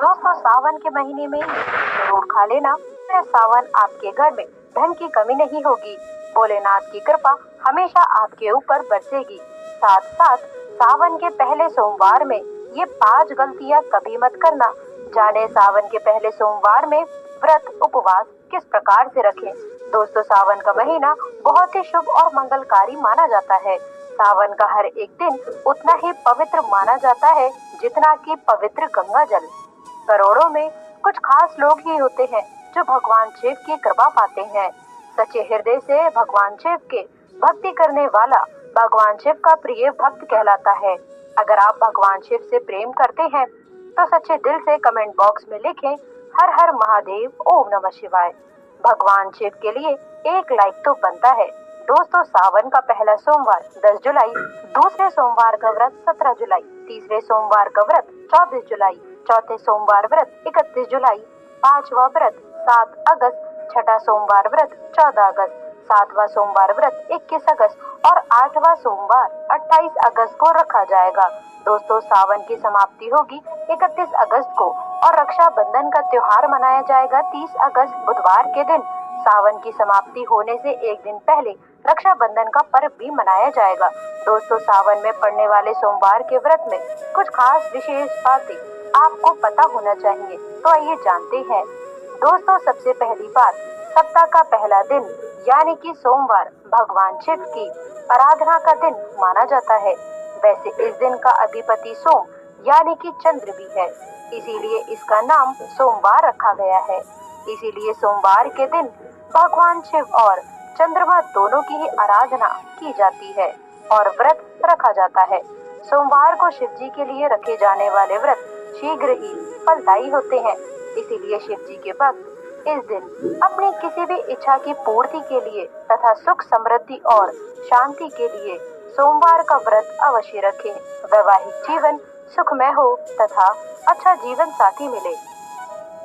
दोस्तों सावन के महीने में जरूर खा लेना। सावन आपके घर में धन की कमी नहीं होगी। भोलेनाथ की कृपा हमेशा आपके ऊपर बरसेगी। साथ साथ सावन के पहले सोमवार में ये 5 गलतियां कभी मत करना। जाने सावन के पहले सोमवार में व्रत उपवास किस प्रकार से रखें। दोस्तों सावन का महीना बहुत ही शुभ और मंगलकारी माना जाता है। सावन का हर एक दिन उतना ही पवित्र माना जाता है जितना कि पवित्र गंगा जल। करोड़ों में कुछ खास लोग ही होते हैं जो भगवान शिव की कृपा पाते हैं। सच्चे हृदय से भगवान शिव के भक्ति करने वाला भगवान शिव का प्रिय भक्त कहलाता है। अगर आप भगवान शिव से प्रेम करते हैं तो सच्चे दिल से कमेंट बॉक्स में लिखें हर हर महादेव ओम नमः शिवाय। भगवान शिव के लिए एक लाइक तो बनता है। दोस्तों सावन का पहला सोमवार 10 जुलाई, दूसरे सोमवार का व्रत 17 जुलाई, तीसरे सोमवार का व्रत 24 जुलाई, चौथे सोमवार व्रत 31 जुलाई, पांचवा व्रत 7 अगस्त, छठा सोमवार व्रत 14 अगस्त, सातवां सोमवार व्रत 21 अगस्त और आठवां सोमवार 28 अगस्त को रखा जाएगा। दोस्तों सावन की समाप्ति होगी 31 अगस्त को और रक्षाबंधन का त्योहार मनाया जाएगा 30 अगस्त बुधवार के दिन। सावन की समाप्ति होने से एक दिन पहले रक्षाबंधन का पर्व भी मनाया जाएगा। दोस्तों सावन में पड़ने वाले सोमवार के व्रत में कुछ खास विशेष बातें आपको पता होना चाहिए, तो आइए जानते हैं। दोस्तों सबसे पहली बात, सप्ताह का पहला दिन यानी कि सोमवार भगवान शिव की आराधना का दिन माना जाता है। वैसे इस दिन का अधिपति सोम यानी कि चंद्र भी है, इसीलिए इसका नाम सोमवार रखा गया है। इसीलिए सोमवार के दिन भगवान शिव और चंद्रमा दोनों की ही आराधना की जाती है और व्रत रखा जाता है। सोमवार को शिव जी के लिए रखे जाने वाले व्रत शीघ्र ही फलदायी होते हैं, इसीलिए शिव जी के भक्त इस दिन अपनी किसी भी इच्छा की पूर्ति के लिए तथा सुख समृद्धि और शांति के लिए सोमवार का व्रत अवश्य रखें। वैवाहिक जीवन सुखमय हो तथा अच्छा जीवन साथी मिले,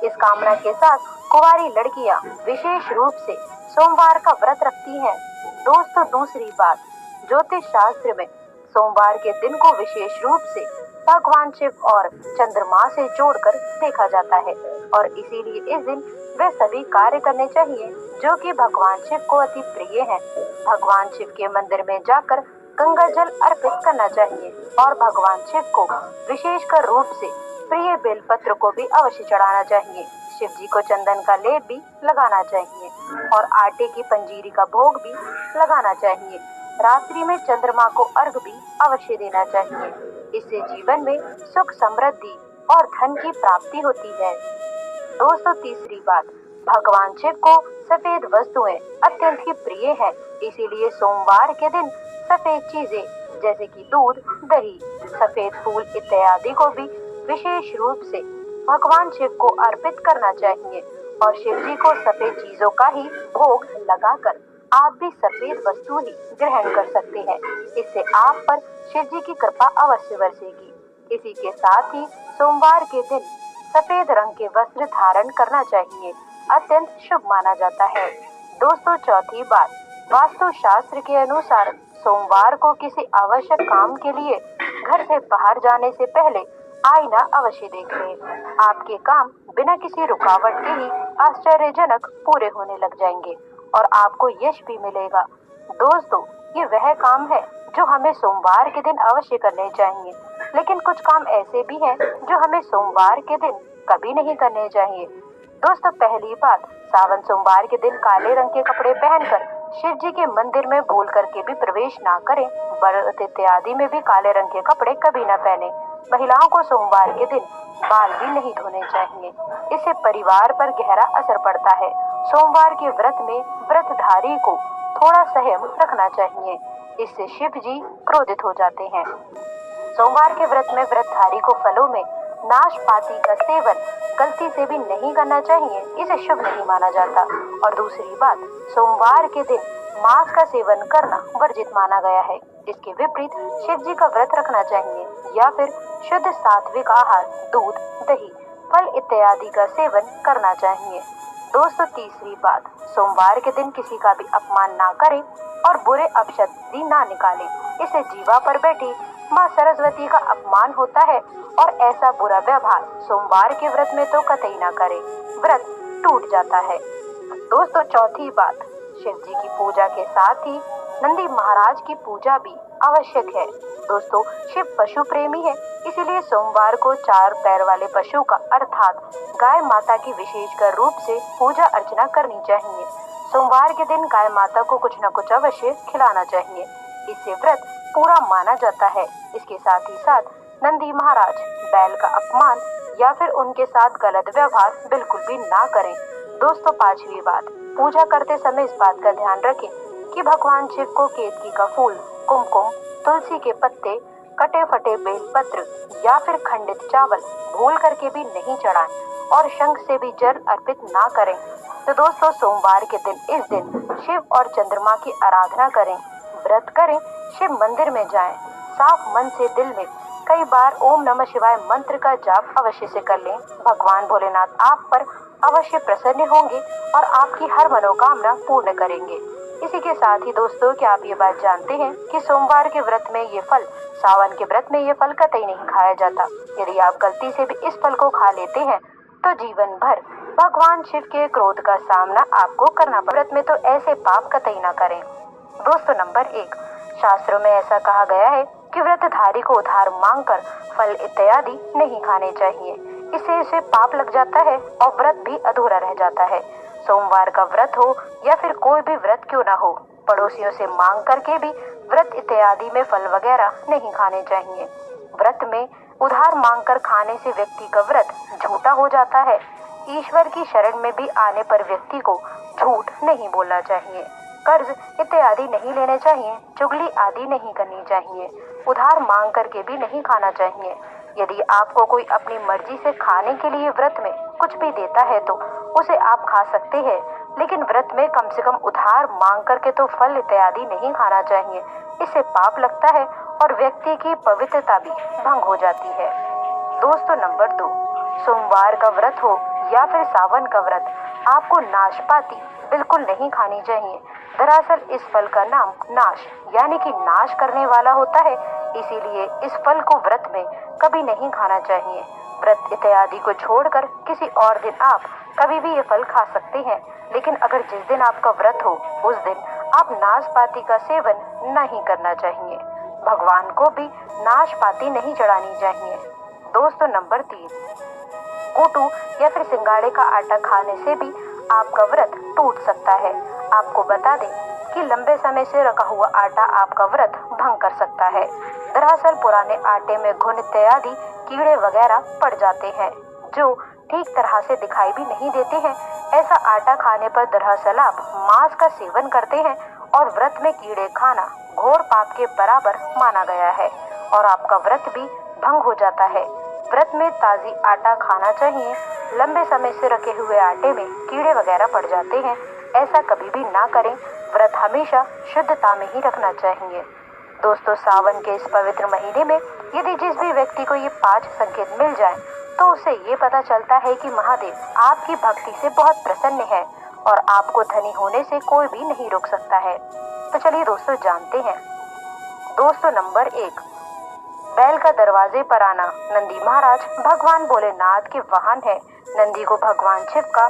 इस कामना के साथ कुंवारी लड़कियां विशेष रूप से सोमवार का व्रत रखती हैं। दोस्तों दूसरी बात, ज्योतिष शास्त्र में सोमवार के दिन को विशेष रूप से भगवान शिव और चंद्रमा से जोड़कर देखा जाता है और इसीलिए इस दिन वे सभी कार्य करने चाहिए जो कि भगवान शिव को अति प्रिय हैं। भगवान शिव के मंदिर में जाकर गंगा जल अर्पित करना चाहिए और भगवान शिव को विशेषकर रूप से प्रिय बेलपत्र को भी अवश्य चढ़ाना चाहिए। शिव जी को चंदन का लेप भी लगाना चाहिए और आटे की पंजीरी का भोग भी लगाना चाहिए। रात्रि में चंद्रमा को अर्घ भी अवश्य देना चाहिए। इससे जीवन में सुख समृद्धि और धन की प्राप्ति होती है। दोस्तों तीसरी बात, भगवान शिव को सफेद वस्तुएं अत्यंत ही प्रिय हैं, इसीलिए सोमवार के दिन सफेद चीजें जैसे कि दूध, दही, सफेद फूल इत्यादि को भी विशेष रूप से भगवान शिव को अर्पित करना चाहिए और शिव जी को सफेद चीजों का ही भोग लगाकर आप भी सफेद वस्तु ही ग्रहण कर सकते हैं। इससे आप पर शिव जी की कृपा अवश्य बरसेगी। इसी के साथ ही सोमवार के दिन सफेद रंग के वस्त्र धारण करना चाहिए, अत्यंत शुभ माना जाता है। दोस्तों चौथी बात, वास्तु शास्त्र के अनुसार सोमवार को किसी आवश्यक काम के लिए घर से बाहर जाने से पहले आईना अवश्य देख लें। आपके काम बिना किसी रुकावट के ही आश्चर्यजनक पूरे होने लग जाएंगे और आपको यश भी मिलेगा। दोस्तों ये वह काम है जो हमें सोमवार के दिन अवश्य करने चाहिए, लेकिन कुछ काम ऐसे भी हैं जो हमें सोमवार के दिन कभी नहीं करने चाहिए। दोस्तों पहली बात, सावन सोमवार के दिन काले रंग के कपड़े पहनकर शिव जी के मंदिर में भूल करके भी प्रवेश ना करें। व्रत इत्यादि में भी काले रंग के कपड़े कभी न पहने। महिलाओं को सोमवार के दिन बाल भी नहीं धोने चाहिए, इससे परिवार पर गहरा असर पड़ता है। सोमवार के व्रत में व्रतधारी को थोड़ा संयम रखना चाहिए, इससे शिव जी क्रोधित हो जाते हैं। सोमवार के व्रत में व्रतधारी को फलों में नाशपाती का सेवन गलती से भी नहीं करना चाहिए, इसे शुभ नहीं माना जाता। और दूसरी बात, सोमवार के दिन मांस का सेवन करना वर्जित माना गया है। इसके विपरीत शिव जी का व्रत रखना चाहिए या फिर शुद्ध सात्विक आहार, दूध, दही, फल इत्यादि का सेवन करना चाहिए। दोस्तों तीसरी बात, सोमवार के दिन किसी का भी अपमान ना करें और बुरे अपशब्द भी ना निकालें, इससे जीवा पर बैठी माँ सरस्वती का अपमान होता है और ऐसा बुरा व्यवहार सोमवार के व्रत में तो कतई ना करें, व्रत टूट जाता है। दोस्तों चौथी बात, शिव जी की पूजा के साथ ही नंदी महाराज की पूजा भी आवश्यक है। दोस्तों शिव पशु प्रेमी है, इसीलिए सोमवार को 4 पैर वाले पशु का अर्थात गाय माता की विशेषकर रूप से पूजा अर्चना करनी चाहिए। सोमवार के दिन गाय माता को कुछ न कुछ अवश्य खिलाना चाहिए, इससे व्रत पूरा माना जाता है। इसके साथ ही साथ नंदी महाराज बैल का अपमान या फिर उनके साथ गलत व्यवहार बिल्कुल भी ना करें। दोस्तों पांचवी बात, पूजा करते समय इस बात का ध्यान रखें कि भगवान शिव को केतकी का फूल, कुमकुम, तुलसी के पत्ते, कटे फटे बेलपत्र या फिर खंडित चावल भूल करके भी नहीं चढ़ाएं और शंख से भी जल अर्पित ना करें। तो दोस्तों सोमवार के दिन इस दिन शिव और चंद्रमा की आराधना करें, व्रत करें, शिव मंदिर में जाएं, साफ मन से दिल में कई बार ओम नमः शिवाय मंत्र का जाप अवश्य से कर लें। भगवान भोलेनाथ आप पर अवश्य प्रसन्न होंगे और आपकी हर मनोकामना पूर्ण करेंगे। इसी के साथ ही दोस्तों क्या आप ये बात जानते हैं कि सोमवार के व्रत में ये फल, सावन के व्रत में ये फल कतई नहीं खाया जाता। यदि आप गलती से भी इस फल को खा लेते हैं तो जीवन भर भगवान शिव के क्रोध का सामना आपको करना पड़े। व्रत में तो ऐसे पाप कतई ना करें। दोस्तों नंबर 1, शास्त्रों में ऐसा कहा गया है कि व्रतधारी को उधार मांगकर फल इत्यादि नहीं खाने चाहिए, इससे इसे पाप लग जाता है और व्रत भी अधूरा रह जाता है। सोमवार का व्रत हो या फिर कोई भी व्रत क्यों ना हो, पड़ोसियों से मांग करके भी व्रत इत्यादि में फल वगैरह नहीं खाने चाहिए। व्रत में उधार मांगकर खाने से व्यक्ति का व्रत झूठा हो जाता है। ईश्वर की शरण में भी आने पर व्यक्ति को झूठ नहीं बोलना चाहिए, कर्ज इत्यादि नहीं लेने चाहिए, चुगली आदि नहीं करनी चाहिए, उधार मांग करके भी नहीं खाना चाहिए। यदि आपको कोई अपनी मर्जी से खाने के लिए व्रत में कुछ भी देता है तो उसे आप खा सकते हैं, लेकिन व्रत में कम से कम उधार मांग करके तो फल इत्यादि नहीं खाना चाहिए। इससे पाप लगता है और व्यक्ति की पवित्रता भी भंग हो जाती है। दोस्तों नंबर 2, सोमवार का व्रत हो या फिर सावन का व्रत, आपको नाशपाती बिल्कुल नहीं खानी चाहिए। दरअसल इस फल का नाम नाश यानी कि नाश करने वाला होता है, इसीलिए इस फल को व्रत में कभी नहीं खाना चाहिए। व्रत इत्यादि को छोड़कर किसी और दिन आप कभी भी ये फल खा सकते हैं, लेकिन अगर जिस दिन आपका व्रत हो उस दिन आप नाशपाती का सेवन नहीं करना चाहिए। भगवान को भी नाशपाती नहीं चढ़ानी चाहिए। दोस्तों नंबर 3, कूटू या फिर सिंगाड़े का आटा खाने से भी आपका व्रत टूट सकता है। आपको बता दें कि लंबे समय से रखा हुआ आटा आपका व्रत भंग कर सकता है। दरअसल पुराने आटे में घुन इत्यादि कीड़े वगैरह पड़ जाते हैं जो ठीक तरह से दिखाई भी नहीं देते हैं। ऐसा आटा खाने पर दरअसल आप मांस का सेवन करते हैं और व्रत में कीड़े खाना घोर पाप के बराबर माना गया है और आपका व्रत भी भंग हो जाता है। व्रत में ताजी आटा खाना चाहिए। लंबे समय से रखे हुए आटे में कीड़े वगैरह पड़ जाते हैं, ऐसा कभी भी ना करें। व्रत हमेशा शुद्धता में ही रखना चाहिए। दोस्तों सावन के इस पवित्र महीने में यदि जिस भी व्यक्ति को ये 5 संकेत मिल जाए तो उसे ये पता चलता है कि महादेव आपकी भक्ति से बहुत प्रसन्न है और आपको धनी होने से कोई भी नहीं रोक सकता है। तो चलिए दोस्तों जानते हैं। दोस्तों नंबर 1, बैल का दरवाजे पर आना। नंदी महाराज भगवान भोलेनाथ के वाहन है। नंदी को भगवान शिव का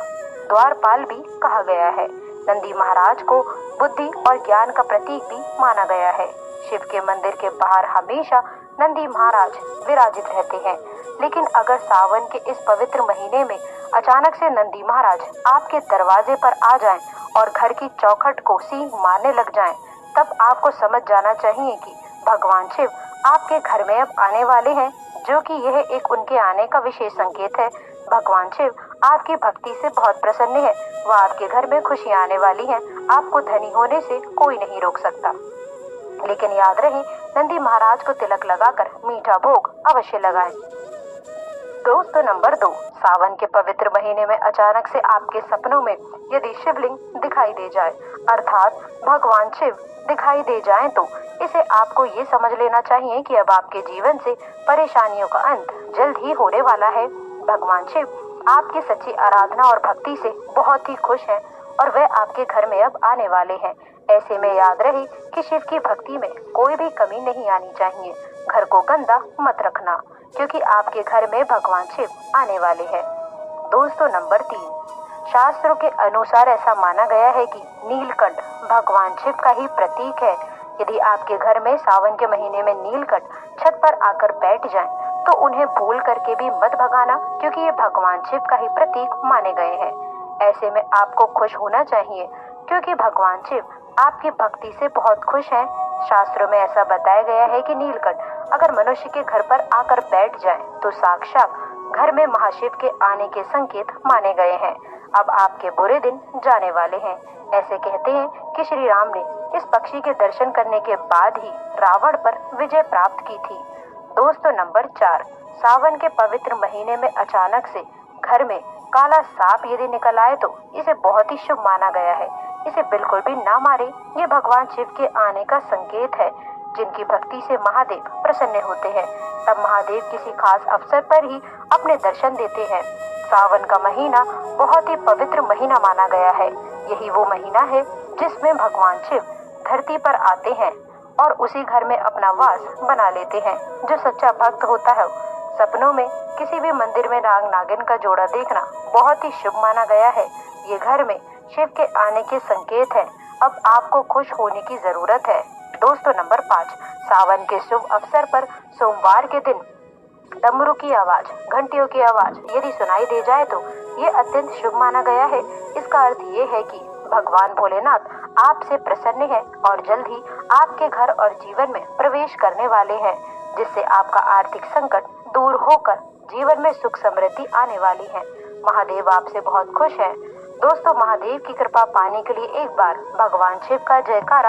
द्वारपाल भी कहा गया है। नंदी महाराज को बुद्धि और ज्ञान का प्रतीक भी माना गया है। शिव के मंदिर के बाहर हमेशा नंदी महाराज विराजित रहते हैं, लेकिन अगर सावन के इस पवित्र महीने में अचानक से नंदी महाराज आपके दरवाजे पर आ जाएं और घर की चौखट को सींग मारने लग जाएं, तब आपको समझ जाना चाहिए कि भगवान शिव आपके घर में अब आने वाले हैं, जो कि यह एक उनके आने का विशेष संकेत है। भगवान शिव आपकी भक्ति से बहुत प्रसन्न है, वह आपके घर में खुशियां आने वाली हैं। आपको धनी होने से कोई नहीं रोक सकता। लेकिन याद रहे नंदी महाराज को तिलक लगाकर मीठा भोग अवश्य लगाएं। दोस्तों नंबर 2, सावन के पवित्र महीने में अचानक से आपके सपनों में यदि शिवलिंग दिखाई दे जाए अर्थात भगवान शिव दिखाई दे जाएं, तो इसे आपको ये समझ लेना चाहिए कि अब आपके जीवन से परेशानियों का अंत जल्द ही होने वाला है। भगवान शिव आपकी सच्ची आराधना और भक्ति से बहुत ही खुश हैं और वह आपके घर में अब आने वाले हैं। ऐसे में याद रहे कि शिव की भक्ति में कोई भी कमी नहीं आनी चाहिए। घर को गंदा मत रखना, क्योंकि आपके घर में भगवान शिव आने वाले हैं। दोस्तों नंबर 3, शास्त्रों के अनुसार ऐसा माना गया है कि नीलकंठ भगवान शिव का ही प्रतीक है। यदि आपके घर में सावन के महीने में नीलकंठ छत पर आकर बैठ जाएं, तो उन्हें भूल करके भी मत भगाना, क्योंकि ये भगवान शिव का ही प्रतीक माने गए हैं। ऐसे में आपको खुश होना चाहिए, क्योंकि भगवान शिव आपकी भक्ति से बहुत खुश हैं। शास्त्रों में ऐसा बताया गया है कि नीलकंठ अगर मनुष्य के घर पर आकर बैठ जाए तो साक्षात घर में महाशिव के आने के संकेत माने गए हैं। अब आपके बुरे दिन जाने वाले हैं। ऐसे कहते हैं कि श्री राम ने इस पक्षी के दर्शन करने के बाद ही रावण पर विजय प्राप्त की थी। दोस्तों नंबर 4, सावन के पवित्र महीने में अचानक से घर में काला सांप यदि निकल आए तो इसे बहुत ही शुभ माना गया है। इसे बिल्कुल भी ना मारे, ये भगवान शिव के आने का संकेत है। जिनकी भक्ति से महादेव प्रसन्न होते हैं, तब महादेव किसी खास अवसर पर ही अपने दर्शन देते हैं। सावन का महीना बहुत ही पवित्र महीना माना गया है। यही वो महीना है जिसमें भगवान शिव धरती पर आते हैं और उसी घर में अपना वास बना लेते हैं। जो सच्चा भक्त होता है, सपनों में किसी भी मंदिर में नाग नागिन का जोड़ा देखना बहुत ही शुभ माना गया है। ये घर में शिव के आने के संकेत है। अब आपको खुश होने की जरूरत है। दोस्तों नंबर 5, सावन के शुभ अवसर पर सोमवार के दिन डमरू की आवाज, घंटियों की आवाज यदि सुनाई दे जाए तो ये अत्यंत शुभ माना गया है। इसका अर्थ ये है कि भगवान भोलेनाथ आपसे प्रसन्न है और जल्द ही आपके घर और जीवन में प्रवेश करने वाले हैं, जिससे आपका आर्थिक संकट दूर होकर जीवन में सुख समृद्धि आने वाली है। महादेव आपसे बहुत खुश है। दोस्तों, महादेव की कृपा पाने के लिए एक बार भगवान शिव का जयकारा